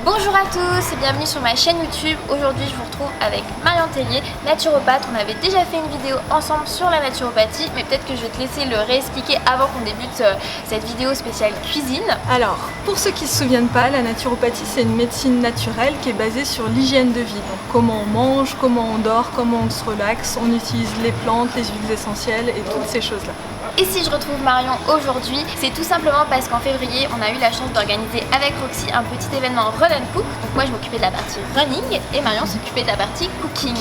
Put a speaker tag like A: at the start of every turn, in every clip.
A: Bonjour à tous et bienvenue sur ma chaîne YouTube. Aujourd'hui je vous retrouve avec Marion Tellier, naturopathe. On avait déjà fait une vidéo ensemble sur la naturopathie, mais peut-être que je vais te laisser le réexpliquer avant qu'on débute cette vidéo spéciale cuisine.
B: Alors, pour ceux qui ne se souviennent pas, la naturopathie c'est une médecine naturelle qui est basée sur l'hygiène de vie. Donc comment on mange, comment on dort, comment on se relaxe, on utilise les plantes, les huiles essentielles et toutes ces choses-là.
A: Et si je retrouve Marion aujourd'hui, c'est tout simplement parce qu'en février, on a eu la chance d'organiser avec Roxy un petit événement Run and Cook. Donc moi, je m'occupais de la partie running et Marion s'occupait de la partie cooking.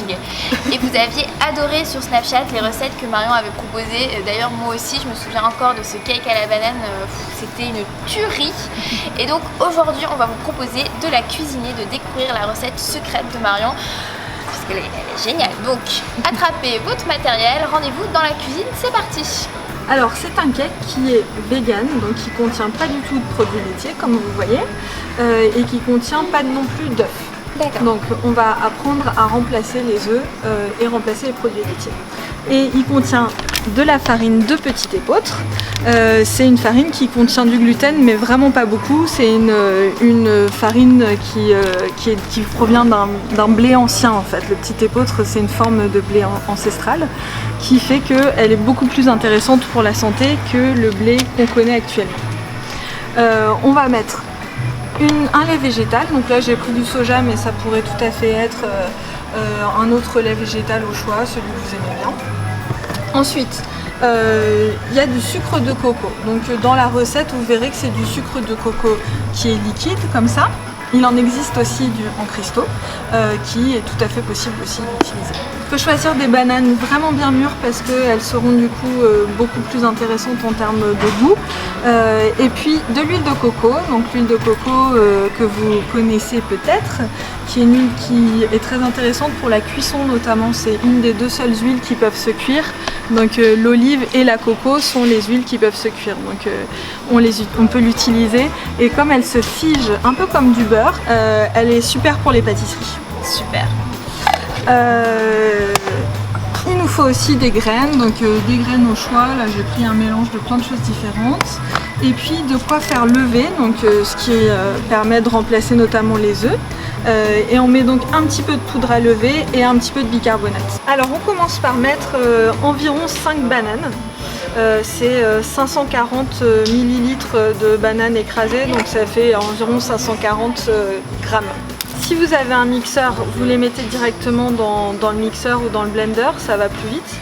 A: Et vous aviez adoré sur Snapchat les recettes que Marion avait proposées. D'ailleurs, moi aussi, je me souviens encore de ce cake à la banane. C'était une tuerie. Et donc aujourd'hui, on va vous proposer de la cuisiner, de découvrir la recette secrète de Marion. Parce qu'elle est géniale. Donc, attrapez votre matériel, rendez-vous dans la cuisine, c'est parti.
B: Alors c'est un cake qui est vegan, donc qui contient pas du tout de produits laitiers comme vous voyez, et qui contient pas non plus d'œufs.
A: D'accord.
B: Donc on va apprendre à remplacer les œufs et remplacer les produits laitiers. Et il contient de la farine de petit épeautre. C'est une farine qui contient du gluten mais vraiment pas beaucoup. C'est une farine qui provient d'un blé ancien en fait. Le petit épeautre c'est une forme de blé ancestral qui fait qu'elle est beaucoup plus intéressante pour la santé que le blé qu'on connaît actuellement. On va mettre un lait végétal, donc là j'ai pris du soja mais ça pourrait tout à fait être un autre lait végétal au choix, celui que vous aimez bien. Ensuite, il y a du sucre de coco. Donc dans la recette, vous verrez que c'est du sucre de coco qui est liquide comme ça. Il en existe aussi en cristaux qui est tout à fait possible aussi d'utiliser. On peut choisir des bananes vraiment bien mûres parce qu'elles seront du coup beaucoup plus intéressantes en termes de goût. Et puis de l'huile de coco, donc l'huile de coco que vous connaissez peut-être, qui est une huile qui est très intéressante pour la cuisson notamment. C'est une des deux seules huiles qui peuvent se cuire. Donc l'olive et la coco sont les huiles qui peuvent se cuire. Donc on peut l'utiliser et comme elle se fige un peu comme du beurre, elle est super pour les pâtisseries.
A: Super.
B: Il nous faut aussi des graines, donc des graines au choix. Là j'ai pris un mélange de plein de choses différentes. Et puis de quoi faire lever, donc ce qui permet de remplacer notamment les œufs. Et on met donc un petit peu de poudre à lever et un petit peu de bicarbonate. Alors on commence par mettre environ 5 bananes. C'est 540 ml de bananes écrasées, donc ça fait environ 540 grammes. Si vous avez un mixeur, vous les mettez directement dans le mixeur ou dans le blender, ça va plus vite.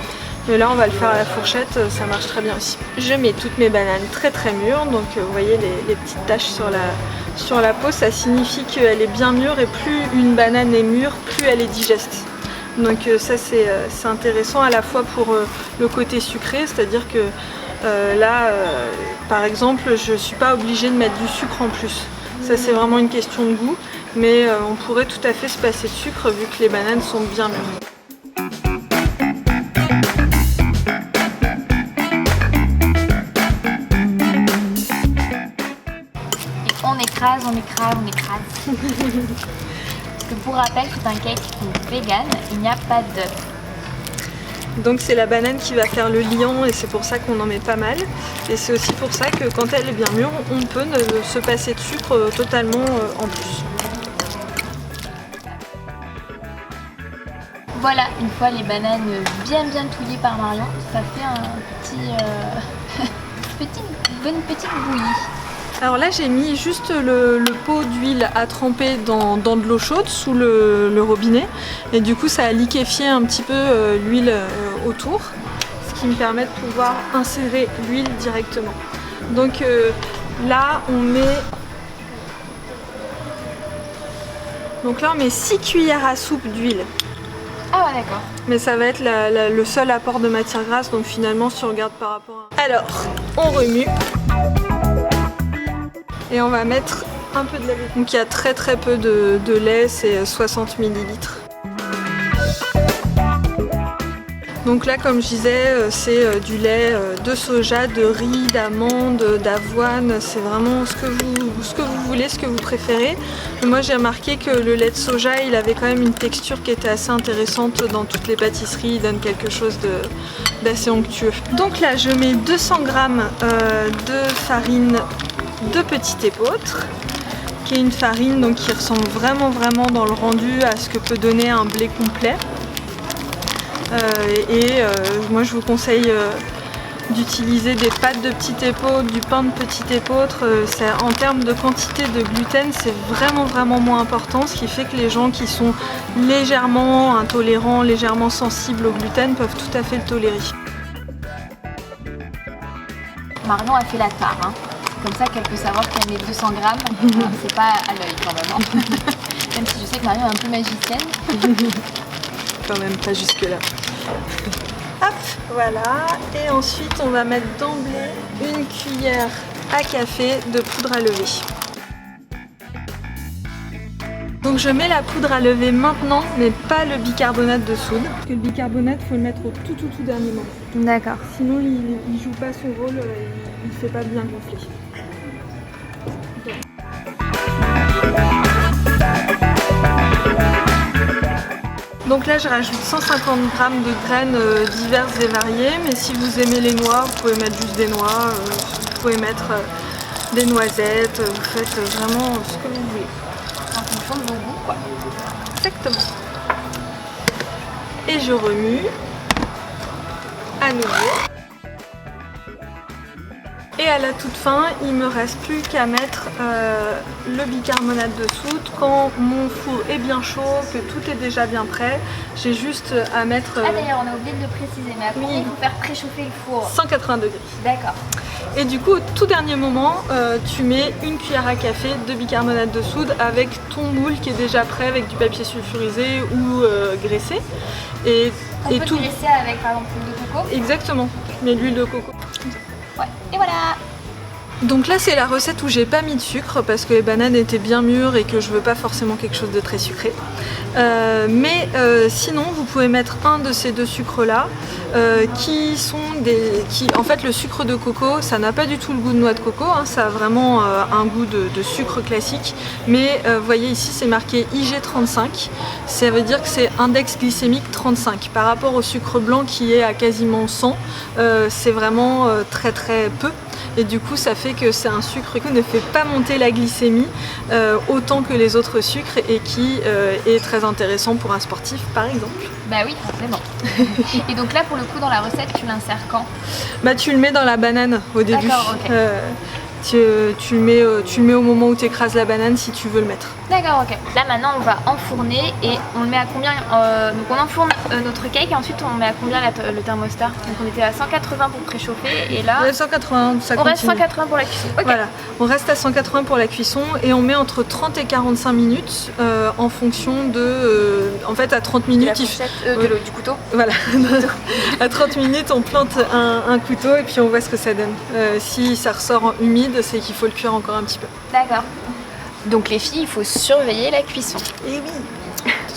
B: Mais là on va le faire à la fourchette, ça marche très bien aussi. Je mets toutes mes bananes très mûres, donc vous voyez les petites taches sur la peau, ça signifie qu'elle est bien mûre et plus une banane est mûre, plus elle est digeste. Donc ça c'est intéressant à la fois pour le côté sucré, c'est-à-dire que là par exemple je ne suis pas obligée de mettre du sucre en plus. Ça c'est vraiment une question de goût, mais on pourrait tout à fait se passer de sucre vu que les bananes sont bien mûres.
A: On écrase. Parce que pour rappel, c'est un cake vegan, il n'y a pas d'œufs.
B: Donc c'est la banane qui va faire le liant et c'est pour ça qu'on en met pas mal. Et c'est aussi pour ça que quand elle est bien mûre, on peut se passer de sucre totalement en plus.
A: Voilà, une fois les bananes bien touillées par Marion, ça fait un bonne petite bouillie.
B: Alors là j'ai mis juste le pot d'huile à tremper dans de l'eau chaude sous le robinet et du coup ça a liquéfié un petit peu l'huile autour, ce qui me permet de pouvoir insérer l'huile directement. Donc là on met 6 cuillères à soupe d'huile.
A: Ah ouais, d'accord.
B: Mais ça va être le seul apport de matière grasse, donc finalement si on regarde par rapport à... Alors on remue. Et on va mettre un peu de lait. Donc il y a très peu de lait, c'est 60 ml. Donc là comme je disais, c'est du lait de soja, de riz, d'amande, d'avoine, c'est vraiment ce que vous voulez, ce que vous préférez. Mais moi j'ai remarqué que le lait de soja il avait quand même une texture qui était assez intéressante dans toutes les pâtisseries, il donne quelque chose d'assez onctueux. Donc là je mets 200 g de farine de petit épeautre qui est une farine donc, qui ressemble vraiment dans le rendu à ce que peut donner un blé complet. Moi je vous conseille d'utiliser des pâtes de petit épeautre, du pain de petit épeautre. En termes de quantité de gluten, c'est vraiment moins important, ce qui fait que les gens qui sont légèrement intolérants, légèrement sensibles au gluten peuvent tout à fait le tolérer.
A: Marion a fait la tare, hein. Comme ça qu'elle peut savoir qu'elle met 200 grammes, c'est pas à l'œil quand même. Hein. Même si je sais que Marion est un peu magicienne.
B: Quand même pas jusque là. Hop, voilà. Et ensuite on va mettre d'emblée une cuillère à café de poudre à lever. Donc je mets la poudre à lever maintenant, mais pas le bicarbonate de soude. Parce que le bicarbonate, il faut le mettre au tout dernier moment.
A: D'accord.
B: Sinon il joue pas son rôle, il fait pas bien gonfler. Donc là je rajoute 150 g de graines diverses et variées, mais si vous aimez les noix, vous pouvez mettre juste des noix, vous pouvez mettre des noisettes, vous faites vraiment ce que vous voulez.
A: En fonction de vos goûts, quoi.
B: Exactement. Et je remue à nouveau. Et à la toute fin, il me reste plus qu'à mettre le bicarbonate de soude. Quand mon four est bien chaud, que tout est déjà bien prêt, j'ai juste à mettre...
A: Ah d'ailleurs, on a oublié de le préciser, mais à combien il faut faire préchauffer le four?
B: 180 degrés.
A: D'accord.
B: Et du coup, au tout dernier moment, tu mets une cuillère à café de bicarbonate de soude avec ton moule qui est déjà prêt avec du papier sulfurisé ou graissé. Et
A: on peut
B: tout.
A: graisser avec par exemple l'huile de coco?
B: Exactement, mais l'huile de coco.
A: Ouais, et voilà.
B: Donc là c'est la recette où j'ai pas mis de sucre parce que les bananes étaient bien mûres et que je veux pas forcément quelque chose de très sucré. Sinon vous pouvez mettre un de ces deux sucres là en fait le sucre de coco ça n'a pas du tout le goût de noix de coco, hein, ça a vraiment un goût de sucre classique, mais vous voyez ici c'est marqué IG35, ça veut dire que c'est index glycémique 35 par rapport au sucre blanc qui est à quasiment 100, c'est vraiment très peu. Et du coup ça fait que c'est un sucre qui ne fait pas monter la glycémie autant que les autres sucres et qui est très intéressant pour un sportif par exemple.
A: Bah oui, forcément. Et donc là pour le coup dans la recette tu l'insères quand?
B: Bah tu le mets dans la banane au début.
A: D'accord, ok.
B: Tu le mets au moment où tu écrases la banane si tu veux le mettre.
A: D'accord, ok. Là maintenant on va enfourner et on le met à combien donc on enfourne notre cake et ensuite on met à combien le thermostat? Donc on était à 180 pour préchauffer et là...
B: 180, ça
A: on reste
B: continue.
A: 180 pour la cuisson. Okay.
B: Voilà, on reste à 180 pour la cuisson et on met entre 30 et 45 minutes en fonction de... en fait à 30 minutes...
A: du couteau.
B: Voilà, à 30 minutes on plante un couteau et puis on voit ce que ça donne. Si ça ressort humide, c'est qu'il faut le cuire encore un petit peu.
A: D'accord. Donc les filles, il faut surveiller la cuisson.
B: Et oui.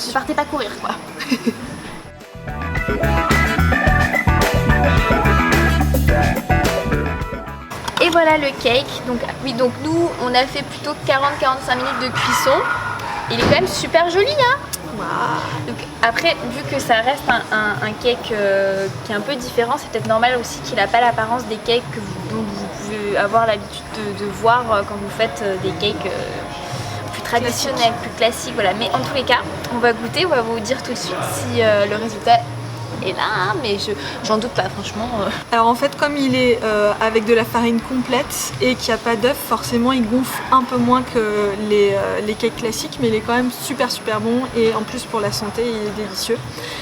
A: Ne partez pas courir quoi. Et voilà le cake. Donc oui, donc nous on a fait plutôt 40-45 minutes de cuisson. Il est quand même super joli hein.
B: Wow.
A: Donc après, vu que ça reste un cake qui est un peu différent, c'est peut-être normal aussi qu'il n'a pas l'apparence des cakes dont vous pouvez avoir l'habitude de voir quand vous faites des cakes plus traditionnels, plus classiques. Voilà. Mais en tous les cas, on va goûter, on va vous dire tout de suite si le résultat est là, hein, mais j'en doute pas franchement.
B: Alors en fait comme il est avec de la farine complète et qu'il n'y a pas d'œuf, forcément il gonfle un peu moins que les cakes classiques, mais il est quand même super bon et en plus pour la santé il est délicieux.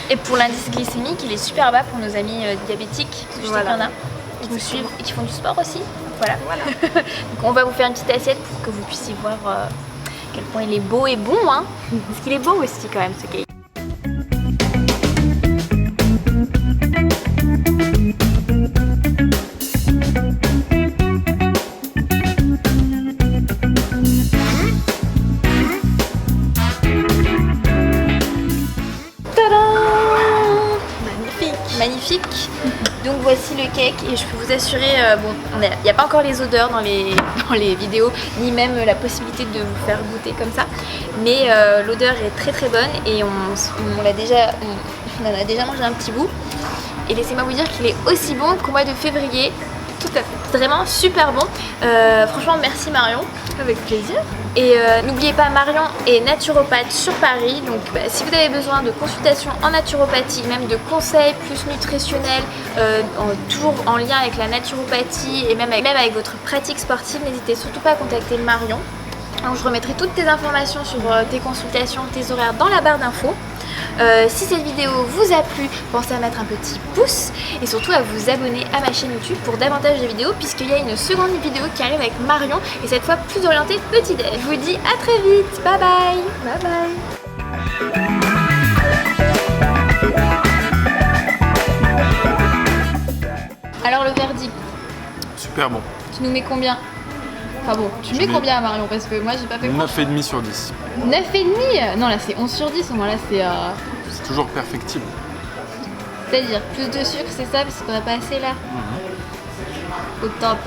A: Et pour l'indice glycémique il est super bas pour nos amis diabétiques, parce que je sais qu'il y en a qui nous suivent et qui font du sport aussi. Voilà. Donc on va vous faire une petite assiette pour que vous puissiez voir à quel point il est beau et bon hein. Parce qu'il est beau aussi quand même ce cake. Magnifique. Donc voici le cake et je peux vous assurer, il n'y a pas encore les odeurs dans les vidéos, ni même la possibilité de vous faire goûter comme ça, mais l'odeur est très bonne et on en a déjà mangé un petit bout. Et laissez-moi vous dire qu'il est aussi bon qu'au mois de février. Tout à fait. Vraiment super bon. Franchement merci Marion.
B: Avec plaisir.
A: Et n'oubliez pas, Marion est naturopathe sur Paris, donc si vous avez besoin de consultations en naturopathie, même de conseils plus nutritionnels, toujours en lien avec la naturopathie et même avec votre pratique sportive, n'hésitez surtout pas à contacter Marion. Donc, je remettrai toutes tes informations sur tes consultations, tes horaires dans la barre d'infos. Si cette vidéo vous a plu, pensez à mettre un petit pouce et surtout à vous abonner à ma chaîne YouTube pour davantage de vidéos, puisqu'il y a une seconde vidéo qui arrive avec Marion et cette fois plus orientée petit-déj. Je vous dis à très vite, bye bye.
B: Bye bye.
A: Alors le verdict,
C: Super bon.
A: tu nous mets combien? Enfin bon, tu mets combien à Marion, parce que moi j'ai pas fait
C: 9,5 sur 10.
A: 9,5. Non là c'est 11 sur 10, au moins là c'est...
C: C'est toujours perfectible.
A: C'est-à-dire plus de sucre, c'est ça, parce qu'on a pas assez là. Au top.